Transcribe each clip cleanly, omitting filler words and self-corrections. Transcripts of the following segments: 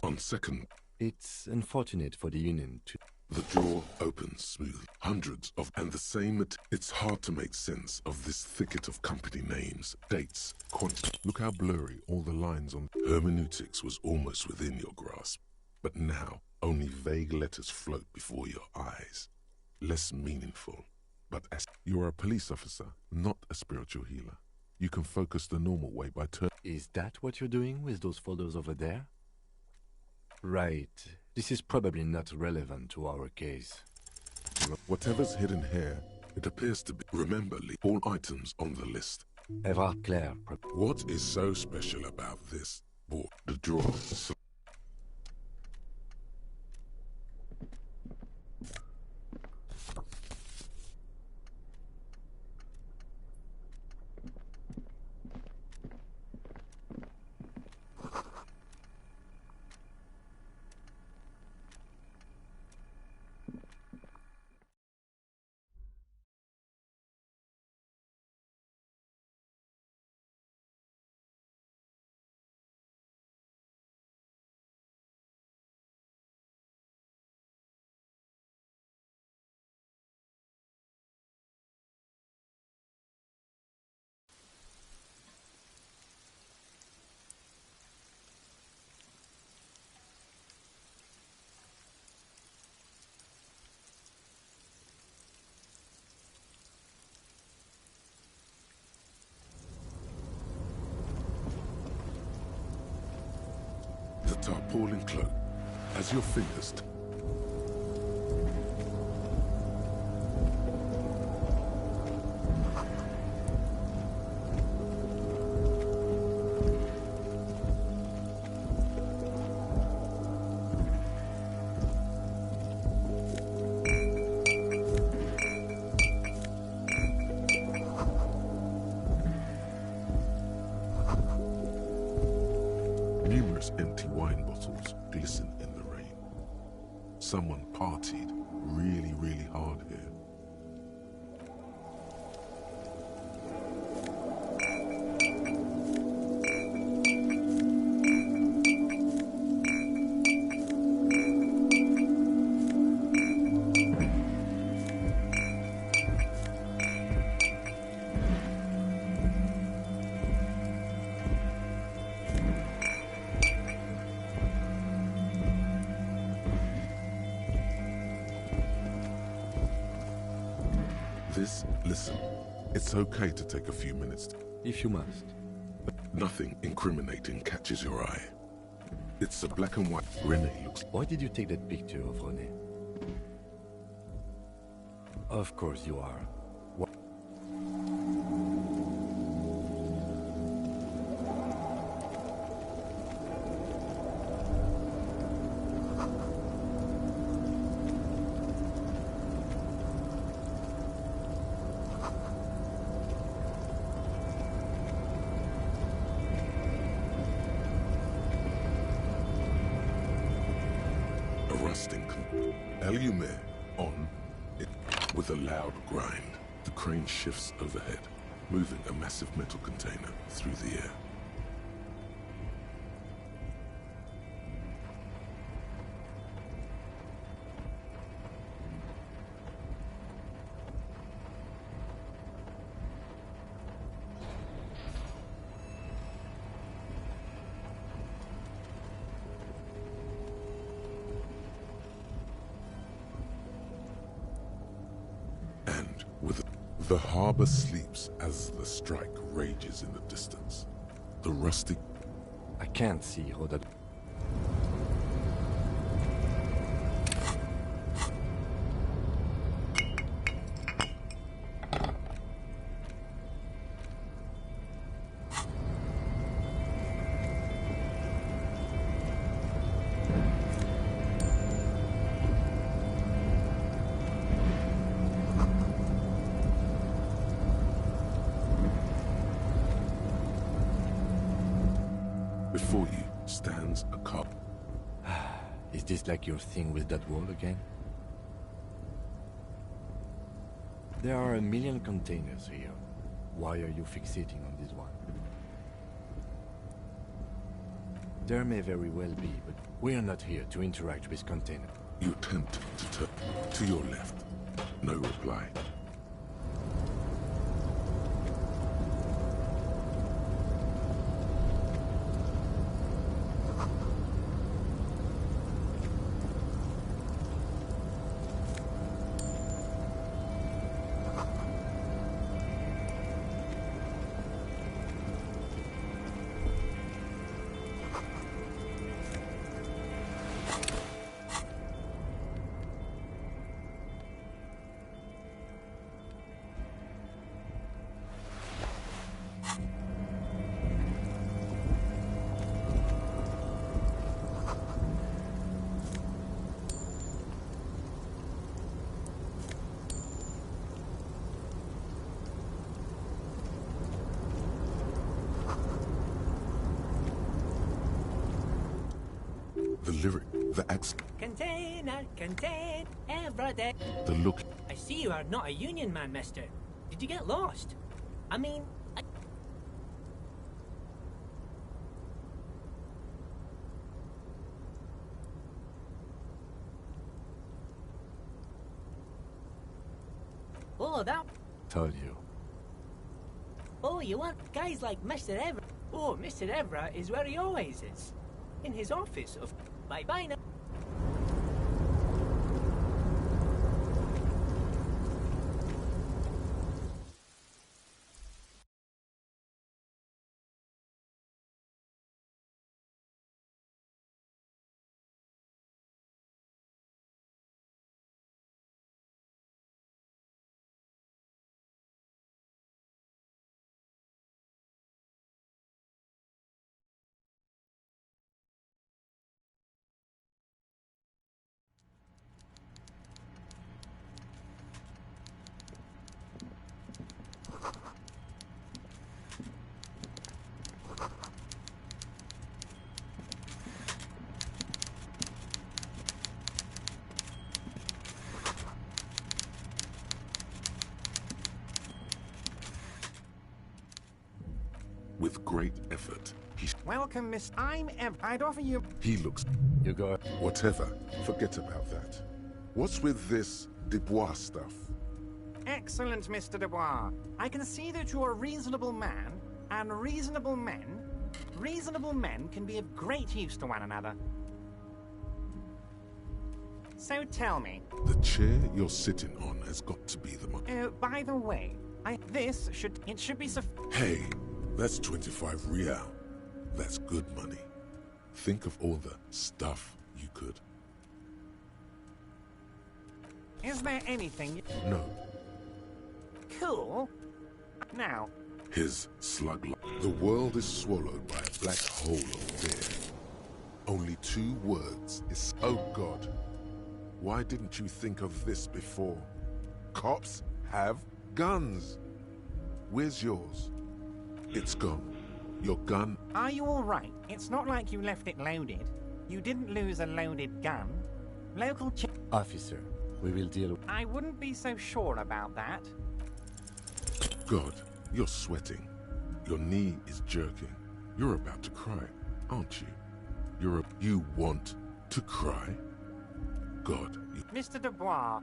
On second, It's unfortunate for the Union to... the drawer opens smooth. Hundreds of and the same. It's hard to make sense of this thicket of company names, dates, quantity. Look how blurry all the lines on hermeneutics was almost within your grasp. But now, only vague letters float before your eyes. Less meaningful. But as you're a police officer, not a spiritual healer. You can focus the normal way by turning. Is that what you're doing with those folders over there? Right. This is probably not relevant to our case. Whatever's hidden here, it appears to be. Remember, all items on the list. Everard Clare. What is so special about this board? The drawer. The tarpaulin cloak, as your fingers. Numerous empty wine bottles glisten in the rain. Someone partied really, really hard here. Listen, it's okay to take a few minutes. If you must. Nothing incriminating catches your eye. It's a black and white. Renee looks... Why did you take that picture of Renee? Of course you are. What? Elume on it with a loud grind. The crane shifts overhead, moving a massive metal container through the air. The harbor sleeps as the strike rages in the distance. The rusty... I can't see how that... Before you stands a car. Is this like your thing with that wall again? There are a million containers here. Why are you fixating on this one? There may very well be, but we are not here to interact with container. You attempt to turn to your left. No reply. The lyric, the accent, Container, contain, every day. the look. I see you are not a union man, mister. Did you get lost? I mean, Oh, that... Told you. Oh, you want guys like Mr. Evra? Oh, Mr. Evra is where he always is. In his office of... Bye-bye now. With great effort, Welcome, Miss. I'd offer you... he looks. You go. Whatever. Forget about that. What's with this Dubois stuff? Excellent, Mr. Dubois. I can see that you're a reasonable man, and reasonable men can be of great use to one another. So tell me... The chair you're sitting on has got to be the mo- Oh, by the way, it should be Hey, that's 25 real. That's good money. Think of all the stuff you could. Is there anything... No, Cool. Now, his slug. The world is swallowed by a black hole of fear. Only 2 words is. Oh God, why didn't you think of this before? Cops have guns. Where's yours? It's gone. Your gun. are you all right? It's not like you left it loaded. You didn't lose a loaded gun. Local Officer, we will deal with... I wouldn't be so sure about that. God, you're sweating. Your knee is jerking. You're about to cry, aren't you? You want to cry? God, you... Mr. Dubois,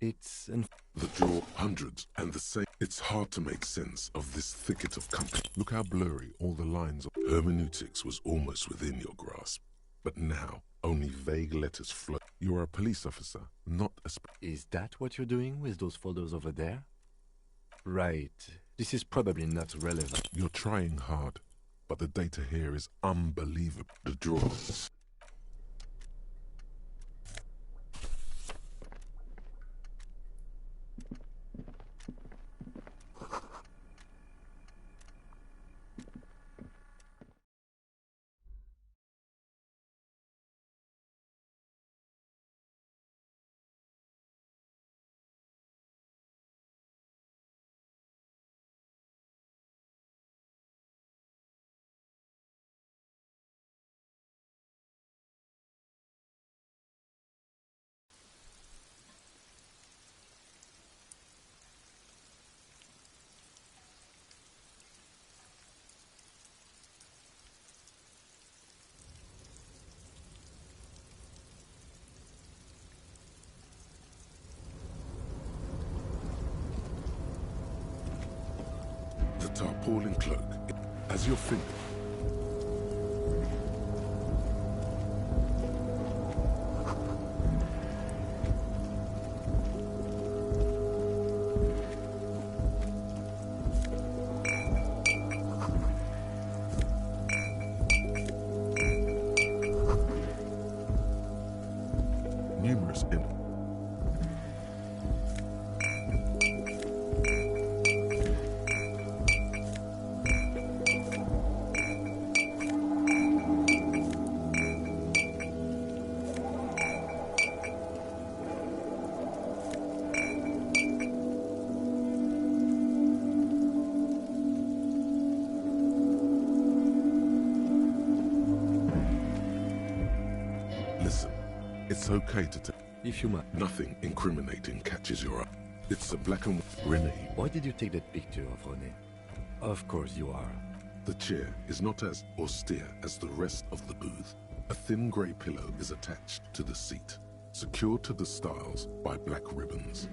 It's an... The drawer, hundreds, and the same. It's hard to make sense of this thicket of company. Look how blurry all the lines of hermeneutics was almost within your grasp. But now, only vague letters float. You're a police officer, not a Is that what you're doing with those photos over there? Right. This is probably not relevant. You're trying hard, but the data here is unbelievable. The drawer. The tarpaulin cloak, as your finger. Numerous in. Listen, it's okay to take. If you might. Nothing incriminating catches your eye. It's a black and white. Renee. Why did you take that picture of René? Of course you are. The chair is not as austere as the rest of the booth. A thin grey pillow is attached to the seat, secured to the stiles by black ribbons.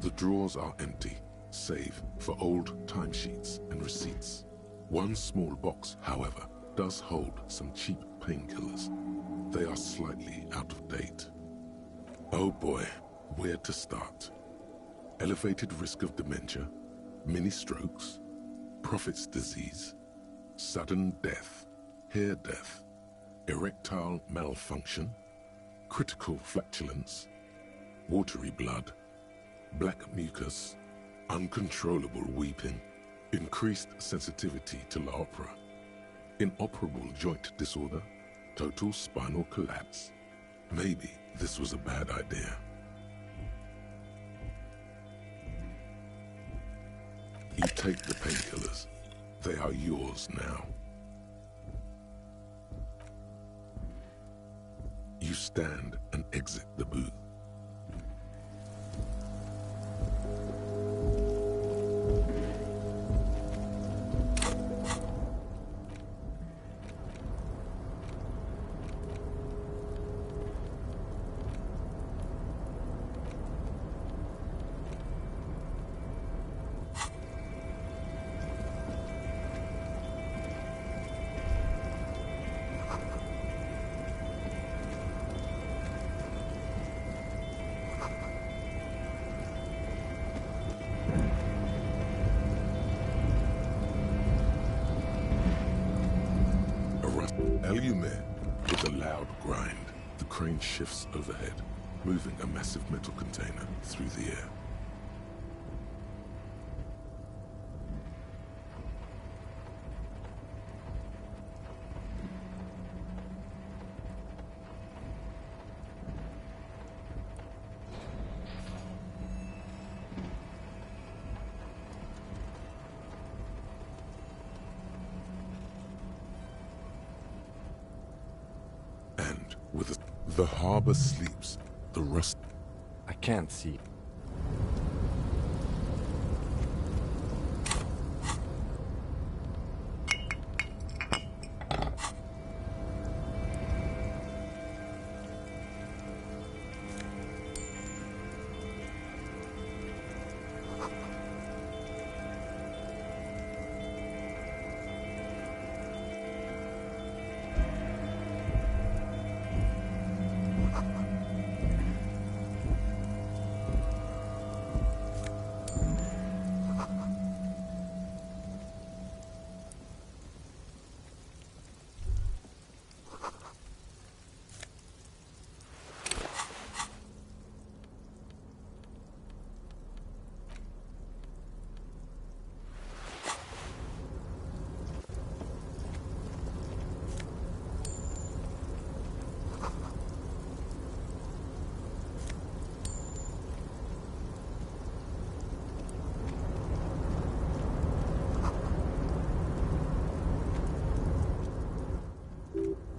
The drawers are empty, save for old timesheets and receipts. One small box, however, does hold some cheap painkillers. They are slightly out of date. Oh boy, where to start? Elevated risk of dementia, mini strokes, prophet's disease, sudden death, hair death, erectile malfunction, critical flatulence, watery blood, black mucus, uncontrollable weeping, increased sensitivity to la opera, inoperable joint disorder, total spinal collapse. Maybe this was a bad idea. You take the painkillers. They are yours now. You stand and exit the booth. With a loud grind, the crane shifts overhead, moving a massive metal container through the air. With the harbor sleeps, the rust. I can't see.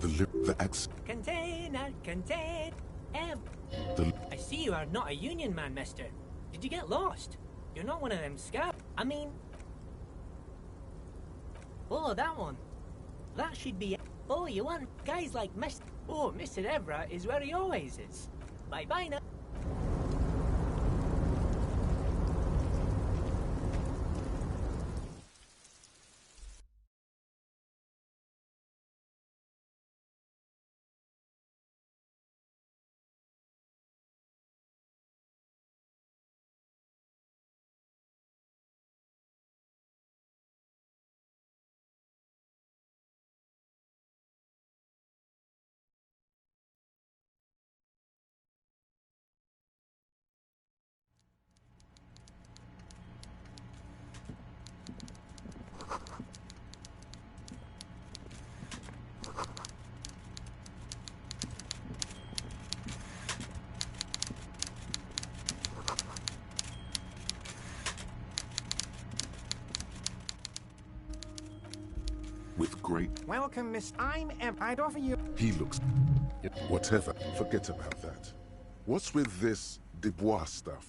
The accent. Container, contain. I see you are not a union man, mister. Did you get lost? You're not one of them scabs. I mean... Oh, that one. That should be... Oh, you want guys like Mr... Oh, Mr. Evra is where he always is. Bye-bye now. With great... Welcome, Miss... I'd offer you... He looks... Whatever. Forget about that. What's with this Dubois stuff?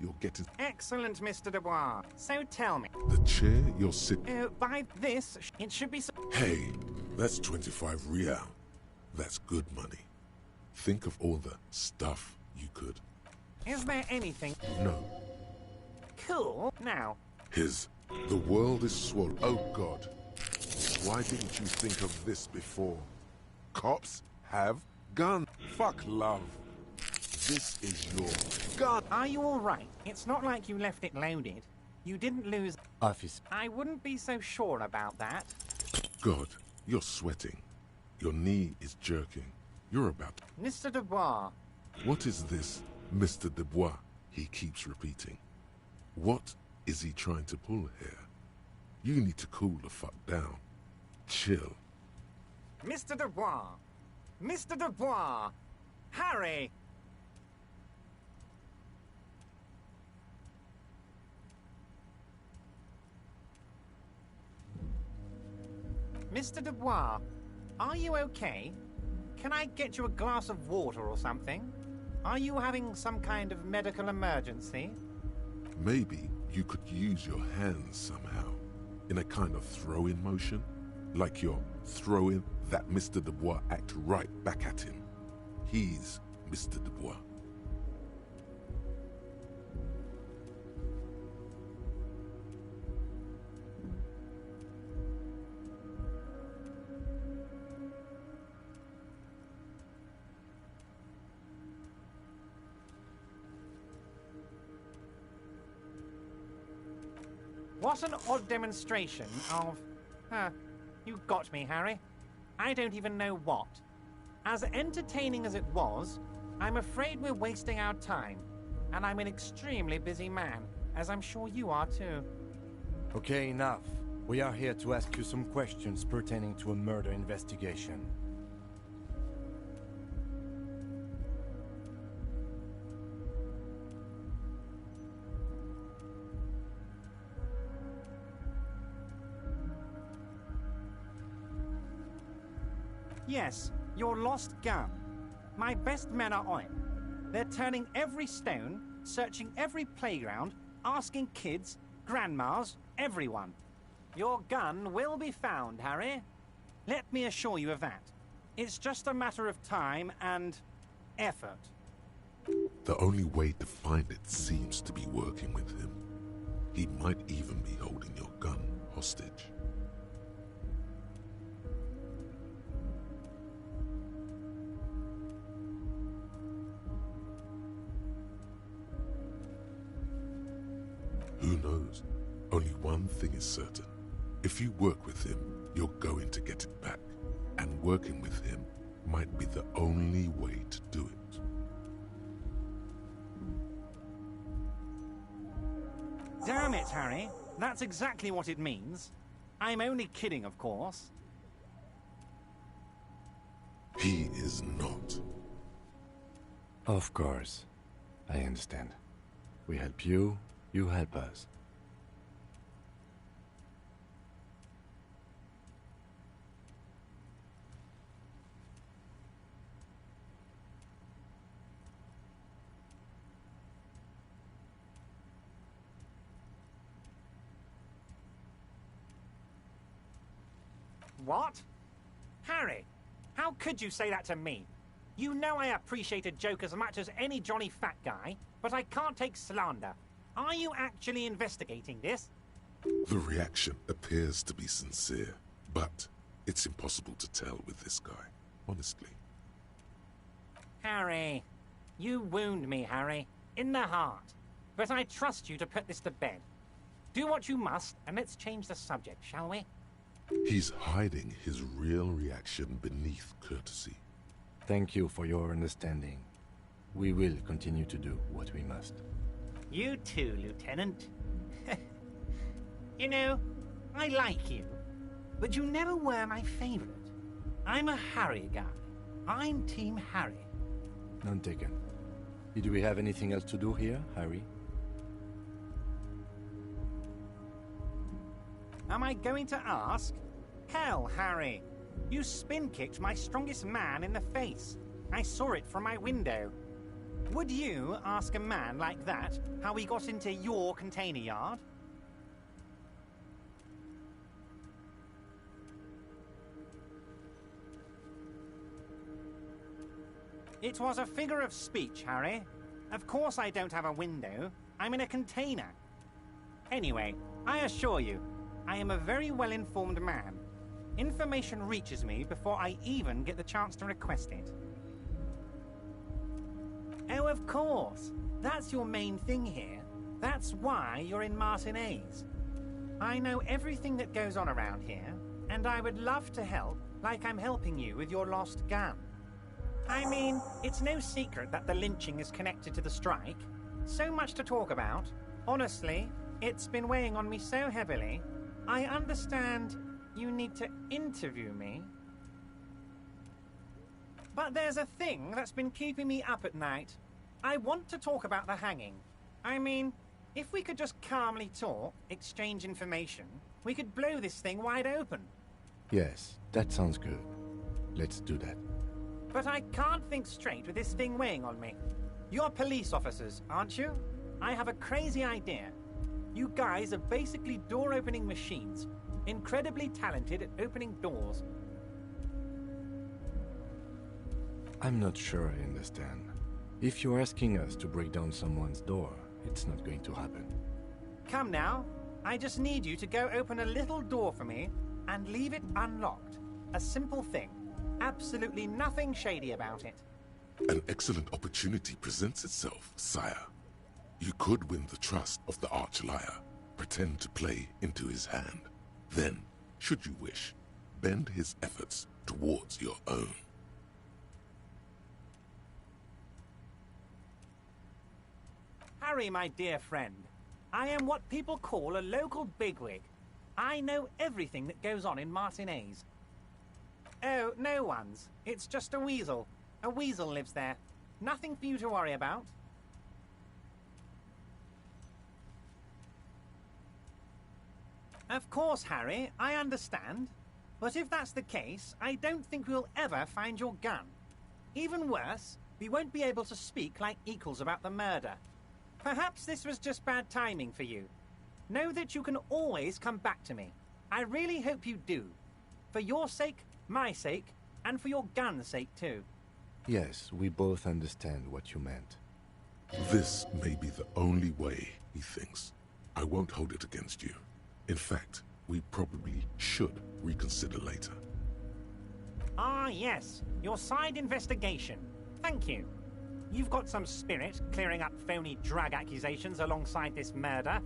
You're getting... Excellent, Mr. Dubois. So tell me... The chair you're sitting... By this, it should be... Hey, that's 25 real. That's good money. Think of all the stuff you could... Is there anything... No. Cool. Now... The world is swallowed. Oh, God. Why didn't you think of this before? Cops have guns. Fuck love. This is your gun. Are you all right? It's not like you left it loaded. You didn't lose... Office. I wouldn't be so sure about that. God, you're sweating. Your knee is jerking. You're about... Mr. Dubois. What is this, Mr. Dubois? He keeps repeating. What is he trying to pull here? You need to cool the fuck down. Chill. Mr. Dubois! Mr. Dubois! Harry! Mr. Dubois, are you okay? Can I get you a glass of water or something? Are you having some kind of medical emergency? Maybe you could use your hands somehow, in a kind of throw-in motion, like you're throwing that Mr. Dubois act right back at him. He's Mr. Dubois. What an odd demonstration of... you got me, Harry. I don't even know what. As entertaining as it was, I'm afraid we're wasting our time. And I'm an extremely busy man, as I'm sure you are too. Okay, enough. We are here to ask you some questions pertaining to a murder investigation. Yes, your lost gun. My best men are on it. They're turning every stone, searching every playground, asking kids, grandmas, everyone. Your gun will be found, Harry. Let me assure you of that. It's just a matter of time and effort. The only way to find it seems to be working with him. He might even be holding your gun hostage. Who knows? Only one thing is certain. If you work with him, you're going to get it back. And working with him might be the only way to do it. Damn it, Harry. That's exactly what it means. I'm only kidding, of course. He is not. Of course. I understand. We help you, you help us. What? Harry, how could you say that to me? You know I appreciate a joke as much as any jolly fat guy, but I can't take slander. Are you actually investigating this? The reaction appears to be sincere, but it's impossible to tell with this guy, honestly. Harry, you wound me, Harry, in the heart. But I trust you to put this to bed. Do what you must, and let's change the subject, shall we? He's hiding his real reaction beneath courtesy. Thank you for your understanding. We will continue to do what we must. You too, Lieutenant. You know, I like you, but you never were my favorite. I'm a Harry guy. I'm Team Harry. None taken. Did we have anything else to do here, Harry? Am I going to ask? Hell, Harry. You spin-kicked my strongest man in the face. I saw it from my window. Would you ask a man like that how he got into your container yard? It was a figure of speech, Harry. Of course I don't have a window. I'm in a container. Anyway, I assure you, I am a very well-informed man. Information reaches me before I even get the chance to request it. Oh, of course. That's your main thing here. That's why you're in Martinez. I know everything that goes on around here, and I would love to help like I'm helping you with your lost gun. I mean, it's no secret that the lynching is connected to the strike. So much to talk about. Honestly, it's been weighing on me so heavily. I understand you need to interview me. But there's a thing that's been keeping me up at night. I want to talk about the hanging. I mean, if we could just calmly talk, exchange information, we could blow this thing wide open. Yes, that sounds good. Let's do that. But I can't think straight with this thing weighing on me. You're police officers, aren't you? I have a crazy idea. You guys are basically door-opening machines, incredibly talented at opening doors. I'm not sure I understand. If you're asking us to break down someone's door, it's not going to happen. Come now. I just need you to go open a little door for me and leave it unlocked. A simple thing. Absolutely nothing shady about it. An excellent opportunity presents itself, sire. You could win the trust of the arch-liar, pretend to play into his hand. Then, should you wish, bend his efforts towards your own. Harry, my dear friend, I am what people call a local bigwig. I know everything that goes on in Martinez. Oh, no one's. It's just a weasel. A weasel lives there. Nothing for you to worry about. Of course, Harry, I understand. But if that's the case, I don't think we'll ever find your gun. Even worse, we won't be able to speak like equals about the murder. Perhaps this was just bad timing for you. Know that you can always come back to me. I really hope you do. For your sake, my sake, and for your gun's sake too. Yes, we both understand what you meant. This may be the only way, he thinks. I won't hold it against you. In fact, we probably should reconsider later. Ah, yes. Your side investigation. Thank you. You've got some spirit clearing up phony drug accusations alongside this murder.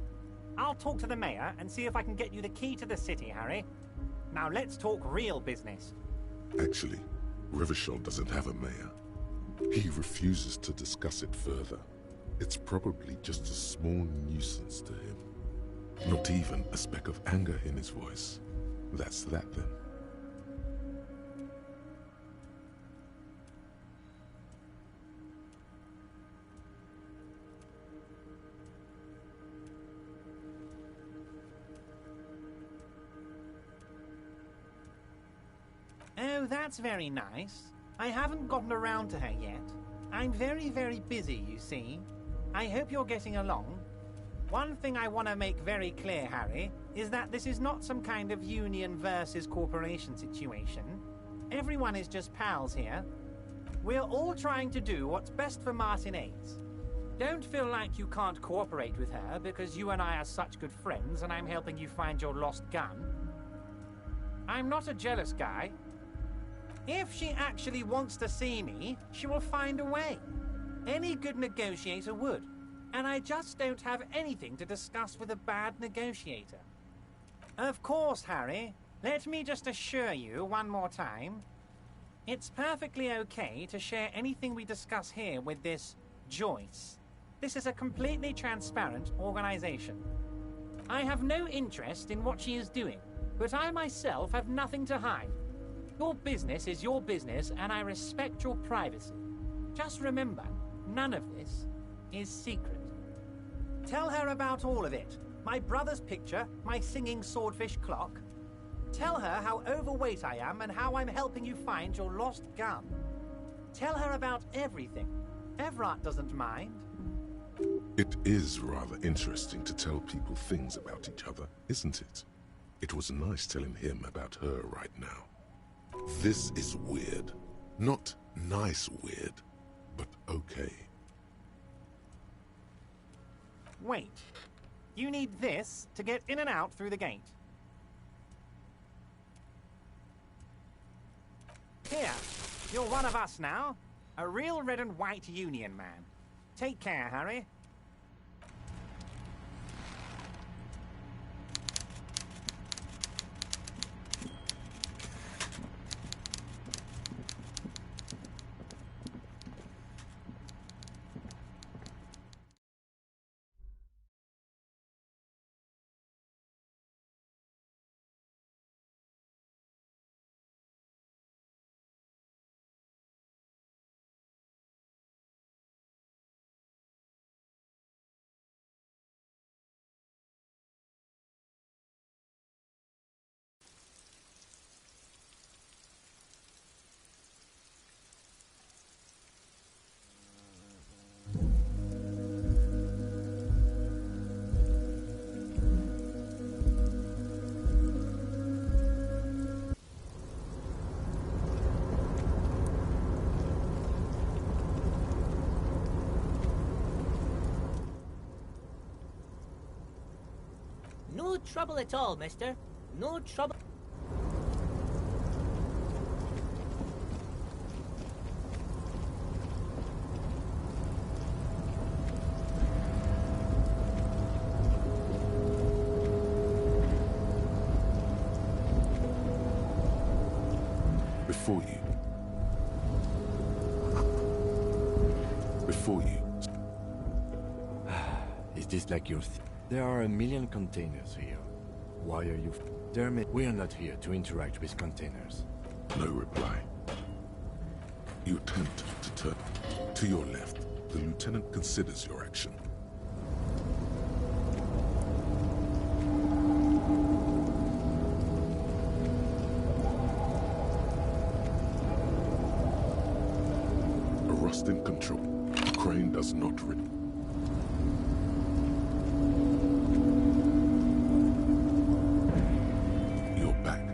I'll talk to the mayor and see if I can get you the key to the city, Harry. Now let's talk real business. Actually, Revachol doesn't have a mayor. He refuses to discuss it further. It's probably just a small nuisance to him. Not even a speck of anger in his voice. That's that then. Oh, that's very nice. I haven't gotten around to her yet. I'm very, very busy, you see. I hope you're getting along. One thing I want to make very clear, Harry, is that this is not some kind of union versus corporation situation. Everyone is just pals here. We're all trying to do what's best for Martin 8. Don't feel like you can't cooperate with her because you and I are such good friends and I'm helping you find your lost gun. I'm not a jealous guy. If she actually wants to see me, she will find a way. Any good negotiator would. And I just don't have anything to discuss with a bad negotiator. Of course, Harry. Let me just assure you one more time. It's perfectly okay to share anything we discuss here with this Joyce. This is a completely transparent organization. I have no interest in what she is doing, but I myself have nothing to hide. Your business is your business, and I respect your privacy. Just remember, none of this is secret. Tell her about all of it. My brother's picture, my singing swordfish clock. Tell her how overweight I am and how I'm helping you find your lost gun. Tell her about everything. Everett doesn't mind. It is rather interesting to tell people things about each other, isn't it? It was nice telling him about her right now. This is weird. Not nice weird, but okay. Wait. You need this to get in and out through the gate. Here, you're one of us now. A real red and white union man. Take care, Harry. No trouble at all, mister. No trouble. Before you. Is this like your There are a million containers here. Why are you... We are not here to interact with containers. No reply. You attempt to turn. To your left, the lieutenant considers your action. A rust in control. The crane does not read.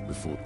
Before.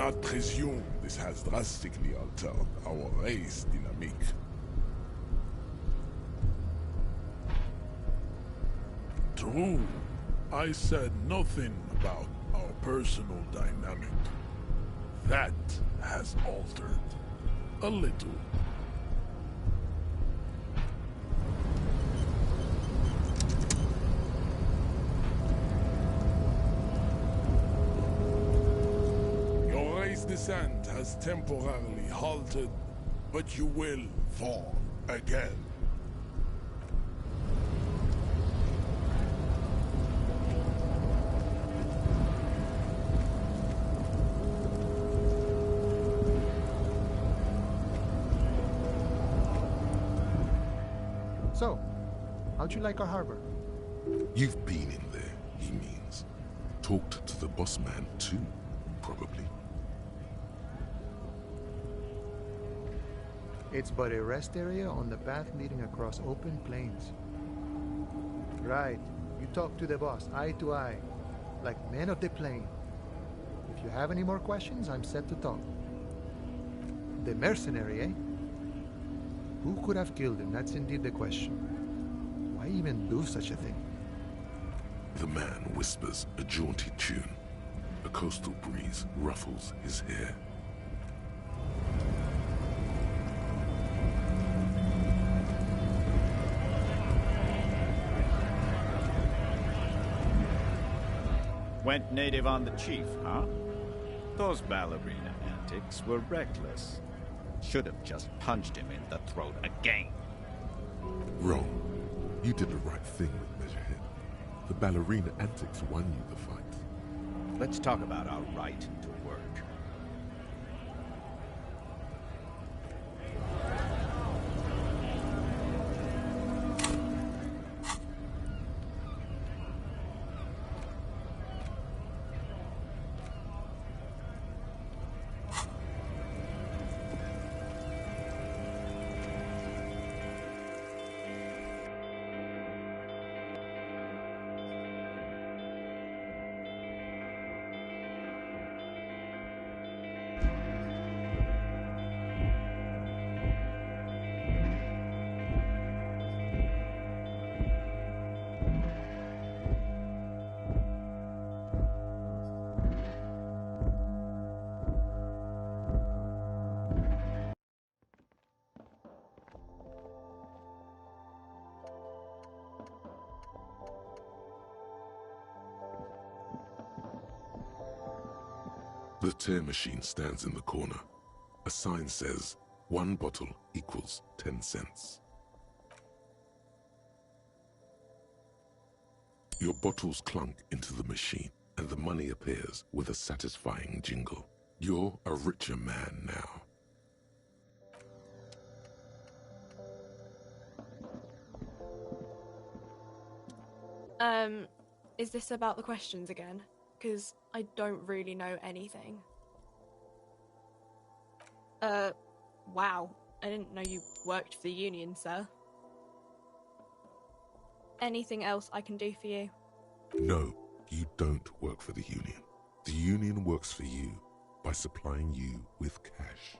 not presume this has drastically altered our race dynamic. True. I said nothing about our personal dynamic. That has altered. A little. Your race descent has temporarily halted, but you will fall again. So, how'd you like our harbor? You've been in there, he means. Talked to the boss man too, probably. It's but a rest area on the path leading across open plains. Right. You talk to the boss, eye to eye, like men of the plain. If you have any more questions, I'm set to talk. The mercenary, eh? Who could have killed him? That's indeed the question. Why even do such a thing? The man whispers a jaunty tune. A coastal breeze ruffles his hair. Went native on the chief, huh? Those ballerina antics were reckless. Should have just punched him in the throat again. Wrong. You did the right thing with Measurehead. The ballerina antics won you the fight. Let's talk about our right to work. The tear machine stands in the corner. A sign says, 1 bottle equals 10 cents. Your bottles clunk into the machine, and the money appears with a satisfying jingle. You're a richer man now. Is this about the questions again? Because I don't really know anything. Wow. I didn't know you worked for the Union, sir. Anything else I can do for you? No, you don't work for the Union. The Union works for you by supplying you with cash.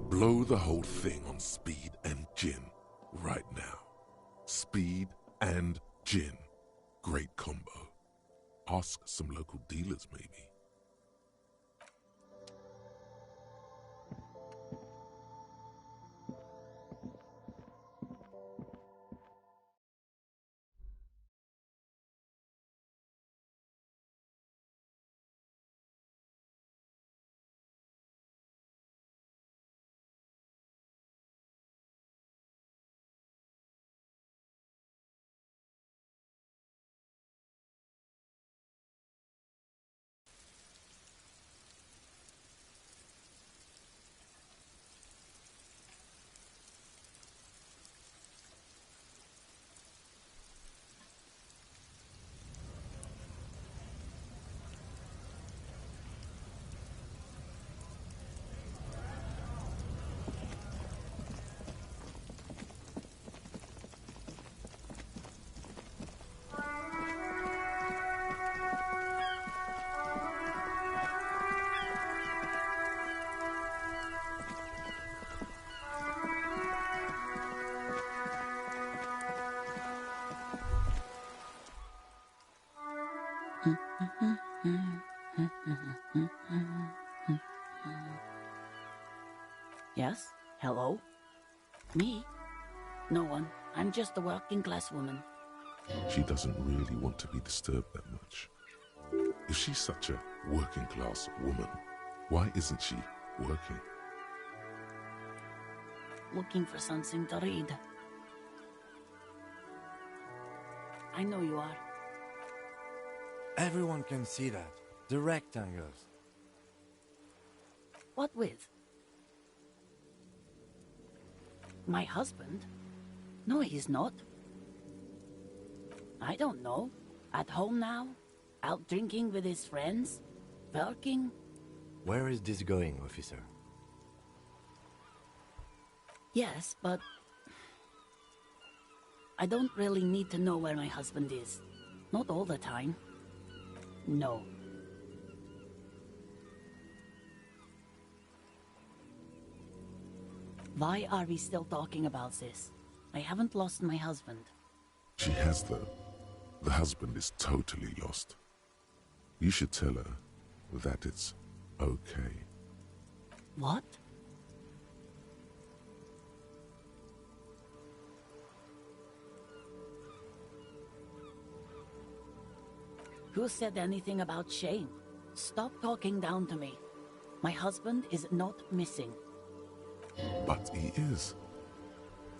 Blow the whole thing on speed and gin right now. Speed and gin. Great combo. Ask some local dealers, maybe. Yes? Hello? Me? No one. I'm just a working class woman. She doesn't really want to be disturbed that much. If she's such a working class woman, why isn't she working? Looking for something to read. I know you are. Everyone can see that. The rectangles. What with? My husband? No, he's not. I don't know. At home now? Out drinking with his friends? Working? Where is this going, officer? Yes, but... I don't really need to know where my husband is. Not all the time. No. Why are we still talking about this? I haven't lost my husband. She has, though. The husband is totally lost. You should tell her that it's okay. What? Who said anything about shame? Stop talking down to me. My husband is not missing. But he is.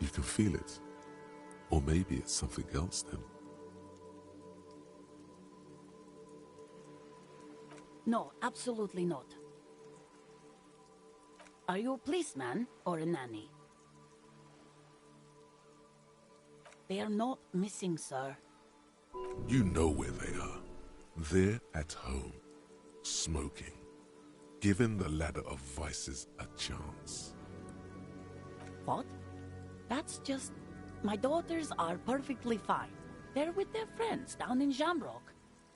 You can feel it. Or maybe it's something else then. No, absolutely not. Are you a policeman or a nanny? They are not missing, sir. You know where they are. They're at home, smoking, giving the ladder of vices a chance. What? That's just... My daughters are perfectly fine. They're with their friends down in Shamrock.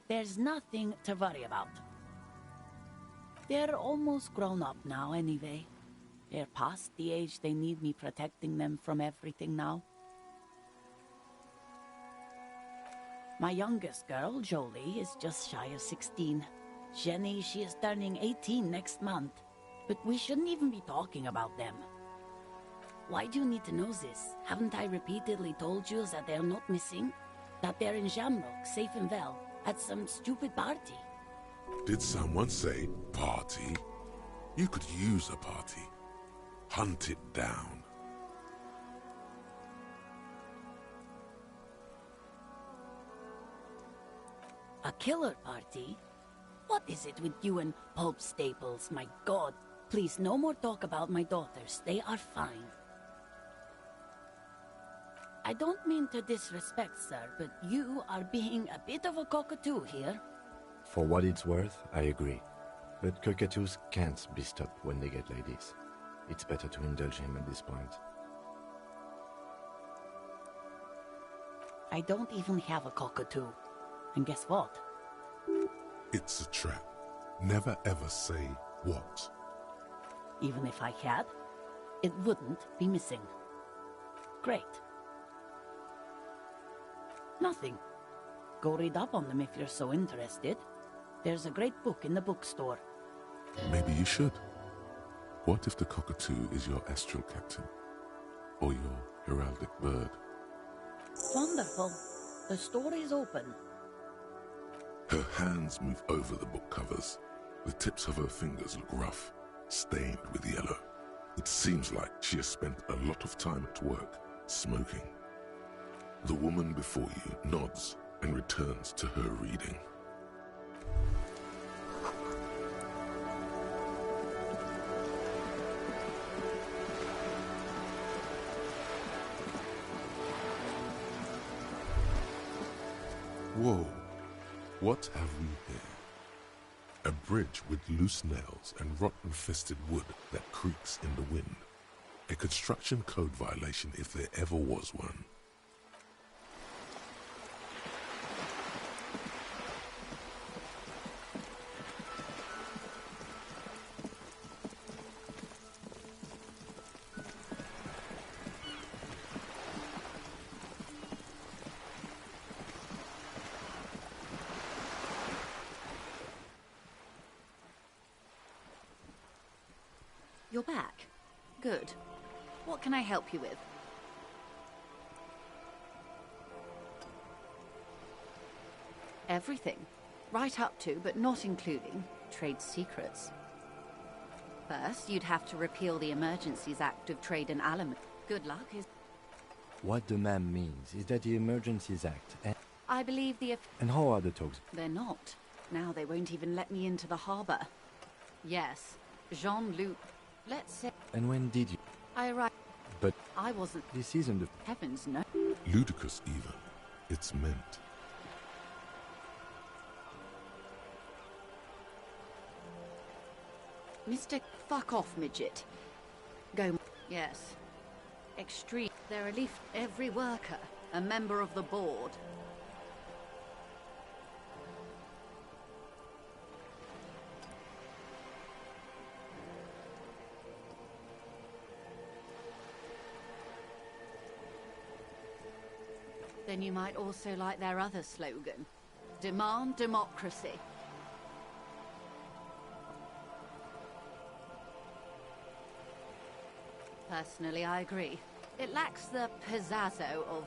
There's nothing to worry about. They're almost grown up now anyway. They're past the age they need me protecting them from everything now. My youngest girl, Jolie, is just shy of 16. Jenny, she is turning 18 next month. But we shouldn't even be talking about them. Why do you need to know this? Haven't I repeatedly told you that they're not missing? That they're in Shamrock, safe and well, at some stupid party? Did someone say party? You could use a party. Hunt it down. A killer party? What is it with you and Pope Staples? My God, please no more talk about my daughters. They are fine. I don't mean to disrespect, sir, but you are being a bit of a cockatoo here. For what it's worth, I agree. But cockatoos can't be stopped when they get ladies. It's better to indulge him at this point. I don't even have a cockatoo. And guess what? It's a trap. Never ever say what. Even if I had, it wouldn't be missing. Great. Nothing. Go read up on them if you're so interested. There's a great book in the bookstore. Maybe you should. What if the cockatoo is your astral captain? Or your heraldic bird? Wonderful. The store is open. Her hands move over the book covers. The tips of her fingers look rough, stained with yellow. It seems like she has spent a lot of time at work, smoking. The woman before you nods and returns to her reading. Whoa, what have we here? A bridge with loose nails and rotten-infested wood that creaks in the wind. A construction code violation if there ever was one. back. Good. What can I help you with? Everything. Right up to, but not including, trade secrets. First, you'd have to repeal the Emergencies Act of Trade and Aliment. Good luck is... What the ma'am means is that the Emergencies Act I believe the... And how are the talks? They're not. Now they won't even let me into the harbor. Yes, Jean-Luc. Let's say... And when did you? I arrived... But... I wasn't... This isn't the... Heavens, no. Ludicrous even. It's meant. Mr. Fuck off, midget. Go... Yes. Extreme. They're relief. Every worker. A member of the board. Then you might also like their other slogan. Demand democracy. Personally, I agree. It lacks the pizzazzo of...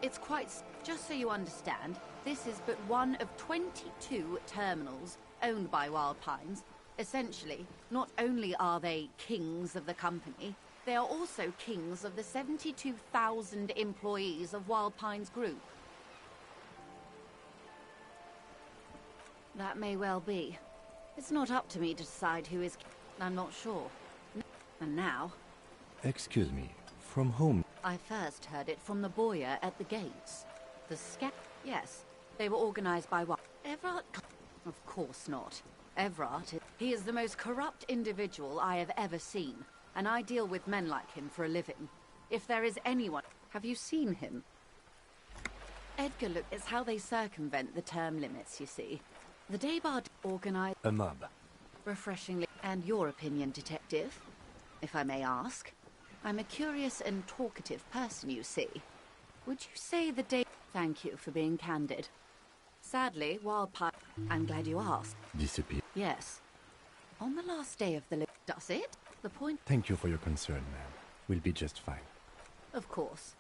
It's quite... Just so you understand, this is but one of 22 terminals owned by Wild Pines. Essentially, not only are they kings of the company, they are also kings of the 72,000 employees of Wild Pines Group. That may well be. It's not up to me to decide who is... I'm not sure. And now... Excuse me, from whom? I first heard it from the boyer at the gates. The Yes, they were organized by what? Everard? Of course not. Everard, he is the most corrupt individual I have ever seen, and I deal with men like him for a living. If there is anyone... Have you seen him? Edgar, look, it's how they circumvent the term limits, you see. The Daybard organized... A mob. Refreshingly. And your opinion, detective? If I may ask. I'm a curious and talkative person, you see. Would you say the day... Thank you for being candid. Sadly, Wildpine... I'm glad you asked. Disappear. Yes. On the last day of the... Does it? The point... Thank you for your concern, ma'am. We'll be just fine. Of course.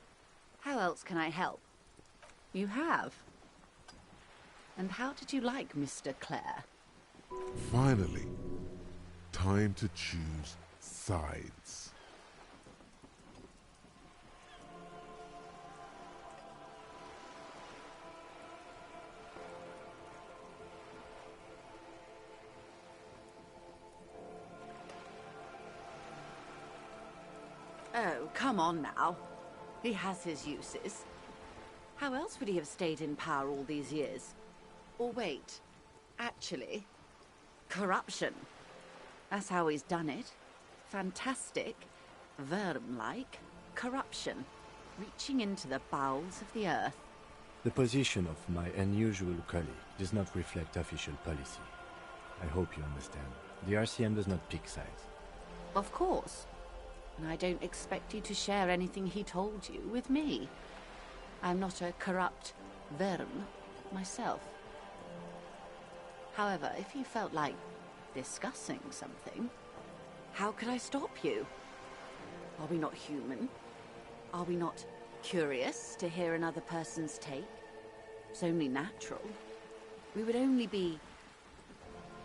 How else can I help? You have. And how did you like Mr. Clare? Finally, time to choose sides. Oh, come on now. He has his uses. How else would he have stayed in power all these years? Or wait, actually, corruption. That's how he's done it. Fantastic, Verm-like corruption, reaching into the bowels of the earth. The position of my unusual colleague does not reflect official policy. I hope you understand. The RCM does not pick sides. Of course. And I don't expect you to share anything he told you with me. I'm not a corrupt Verm myself. However, if you felt like discussing something, how could I stop you? Are we not human? Are we not curious to hear another person's take? It's only natural. We would only be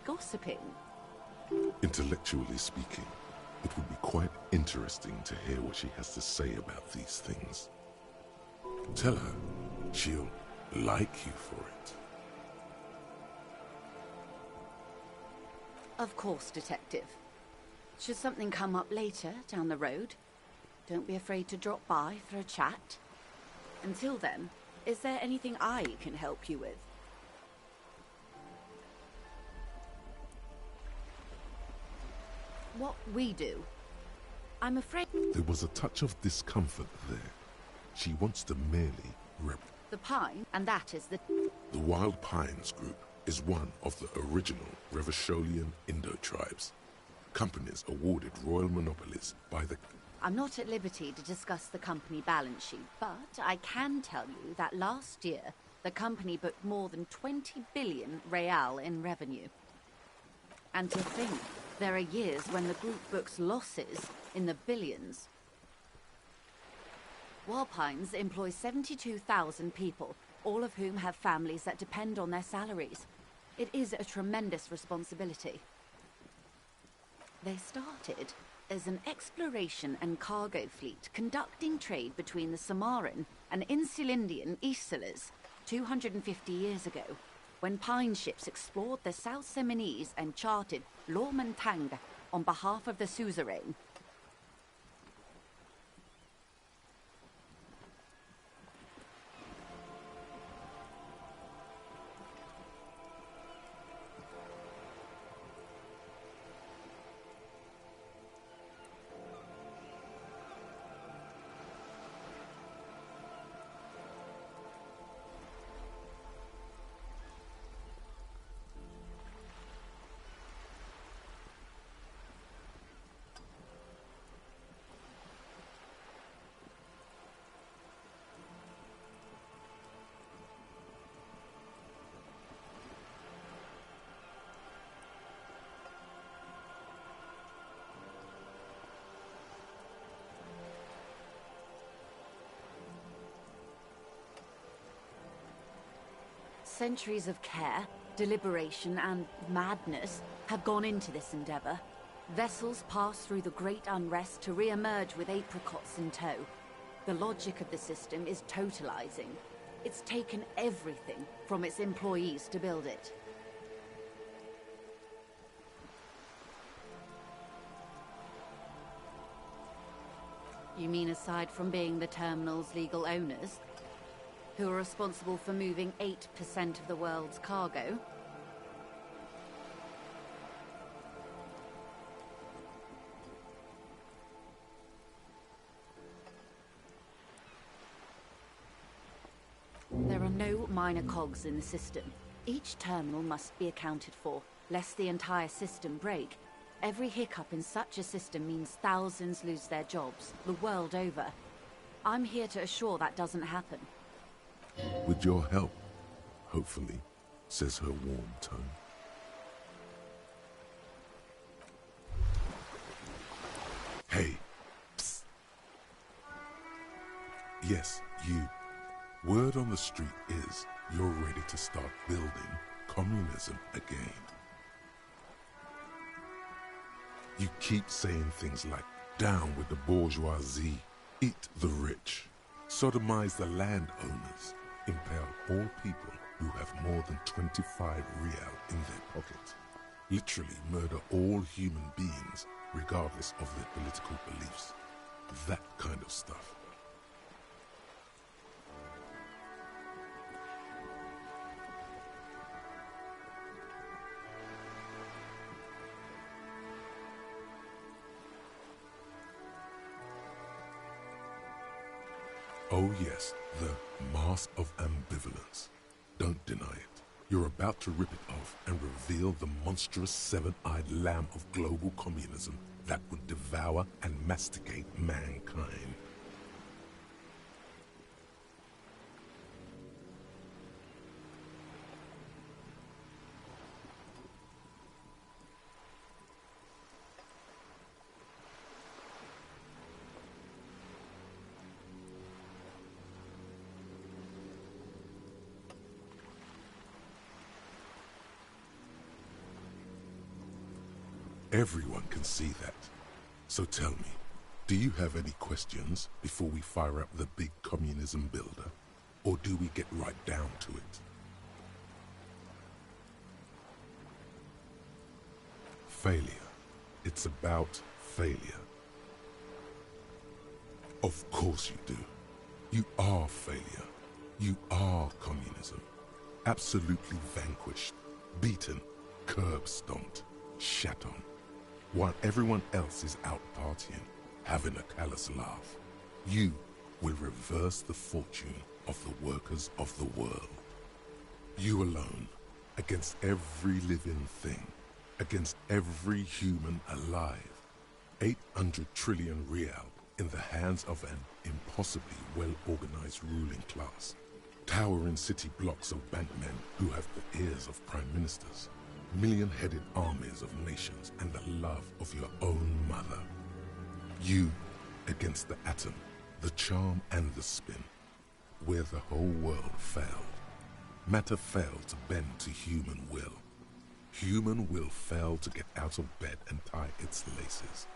gossiping. Intellectually speaking, it would be quite interesting to hear what she has to say about these things. Tell her she'll like you for it. Of course, Detective. Should something come up later, down the road, don't be afraid to drop by for a chat. Until then, is there anything I can help you with? What we do? I'm afraid... There was a touch of discomfort there. She wants to merely rep... The Pine, and that is the... The Wild Pines Group is one of the original Revacholian Indo-tribes. Companies awarded royal monopolies by the... I'm not at liberty to discuss the company balance sheet, but I can tell you that last year, the company booked more than 20 billion real in revenue. And to think, There are years when the group books losses in the billions. Warpines employs 72,000 people, all of whom have families that depend on their salaries. It is a tremendous responsibility. They started as an exploration and cargo fleet conducting trade between the Samaran and Insulindian Isolas 250 years ago, when Pine ships explored the South Seminese and charted Lormantang on behalf of the suzerain. Centuries of care, deliberation, and madness have gone into this endeavor. Vessels pass through the great unrest to re-emerge with apricots in tow. The logic of the system is totalizing. It's taken everything from its employees to build it. You mean aside from being the terminal's legal owners, who are responsible for moving 8% of the world's cargo? There are no minor cogs in the system. Each terminal must be accounted for, lest the entire system break. Every hiccup in such a system means thousands lose their jobs, the world over. I'm here to assure that doesn't happen. With your help, hopefully, says her warm tone. Hey, psst. Yes, you. Word on the street is you're ready to start building communism again. You keep saying things like, down with the bourgeoisie, eat the rich, sodomize the landowners, impale all people who have more than 25 real in their pockets, literally murder all human beings regardless of their political beliefs. That kind of stuff. Oh yes, the mask of ambivalence. Don't deny it. You're about to rip it off and reveal the monstrous seven-eyed lamb of global communism that would devour and masticate mankind. Everyone can see that. So tell me, do you have any questions before we fire up the big communism builder? Or do we get right down to it? Failure. It's about failure. Of course you do. You are failure. You are communism. Absolutely vanquished, beaten, curb-stomped, shat on. While everyone else is out partying, having a callous laugh, you will reverse the fortune of the workers of the world. You alone, against every living thing, against every human alive. 800 trillion real in the hands of an impossibly well-organized ruling class. Towering city blocks of bankmen who have the ears of prime ministers. million-headed armies of nations and the love of your own mother. You against the atom, the charm and the spin, where the whole world failed. Matter failed to bend to human will. Human will failed to get out of bed and tie its laces.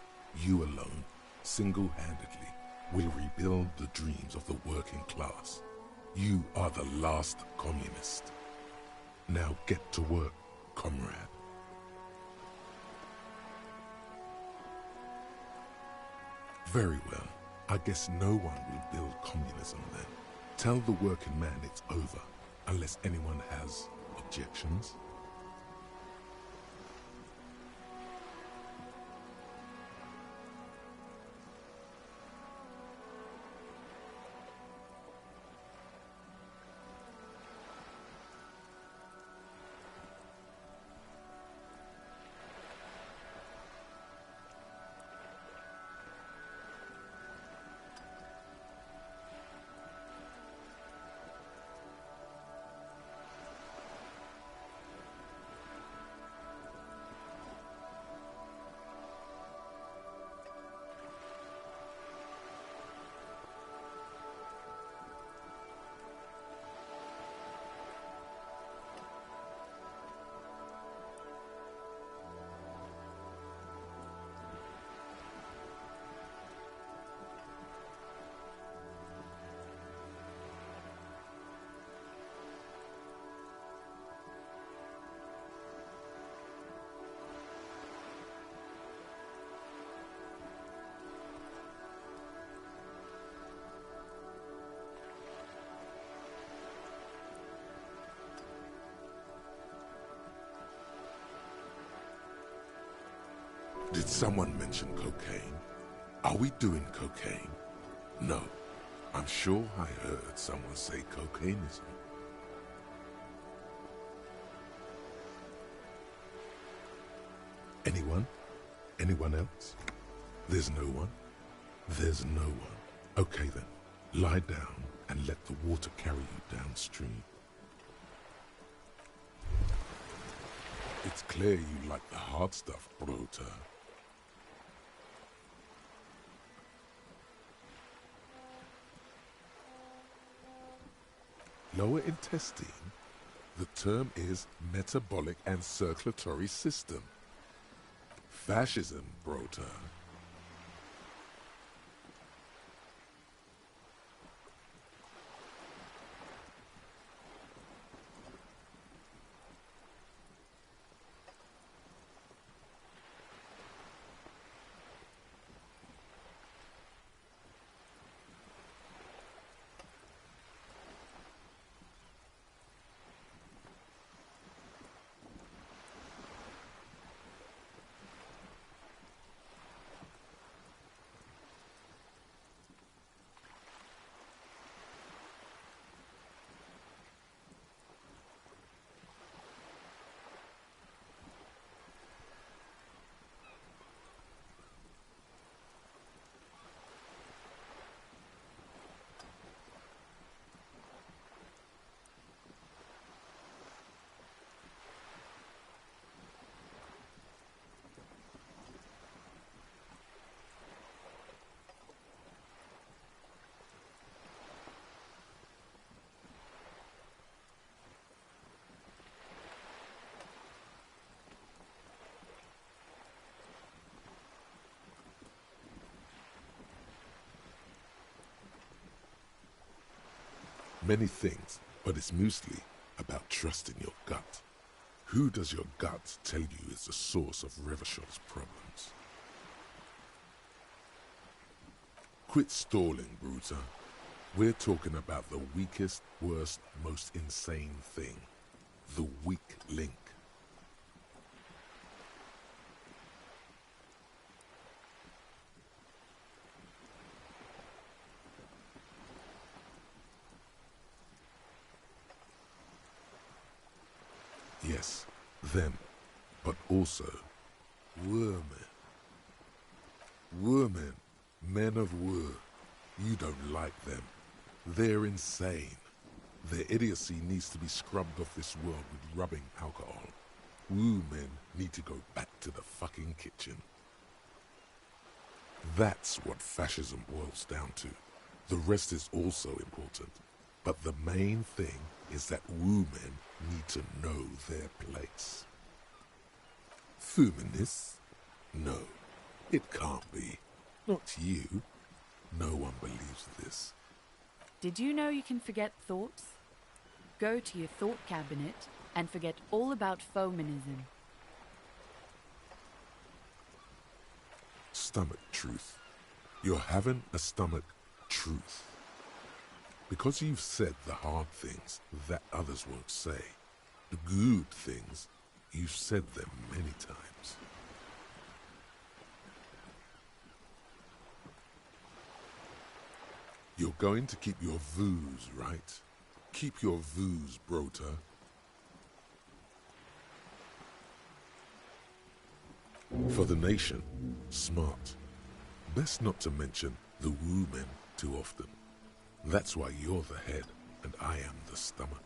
You alone, single-handedly, will rebuild the dreams of the working class. You are the last communist. Now get to work, comrade. Very well. I guess no one will build communism then. Tell the working man it's over, unless anyone has objections. Did someone mention cocaine? Are we doing cocaine? No. I'm sure I heard someone say cocainism. Anyone? Anyone else? There's no one? There's no one. Okay then, lie down and let the water carry you downstream. It's clear you like the hard stuff, Brota. Lower intestine? The term is metabolic and circulatory system. Fascism, Brota. Many things, but it's mostly about trusting your gut. Who does your gut tell you is the source of Revachol's problems? Quit stalling, Bruta. We're talking about the weakest, worst, most insane thing. The weak link. Yes, them, but also Women. Women, men of war. You don't like them. They're insane. Their idiocy needs to be scrubbed off this world with rubbing alcohol. Wu men need to go back to the fucking kitchen. That's what fascism boils down to. The rest is also important. But the main thing is that Wu men need to know their place. Feminists? No, it can't be. Not you. No one believes this. Did you know you can forget thoughts? Go to your thought cabinet and forget all about feminism. Stomach truth. You're having a stomach truth. Because you've said the hard things that others won't say. The good things, you've said them many times. You're going to keep your views, right? Keep your views, Brota. For the nation, smart. Best not to mention the Wu men too often. That's why you're the head and I am the stomach.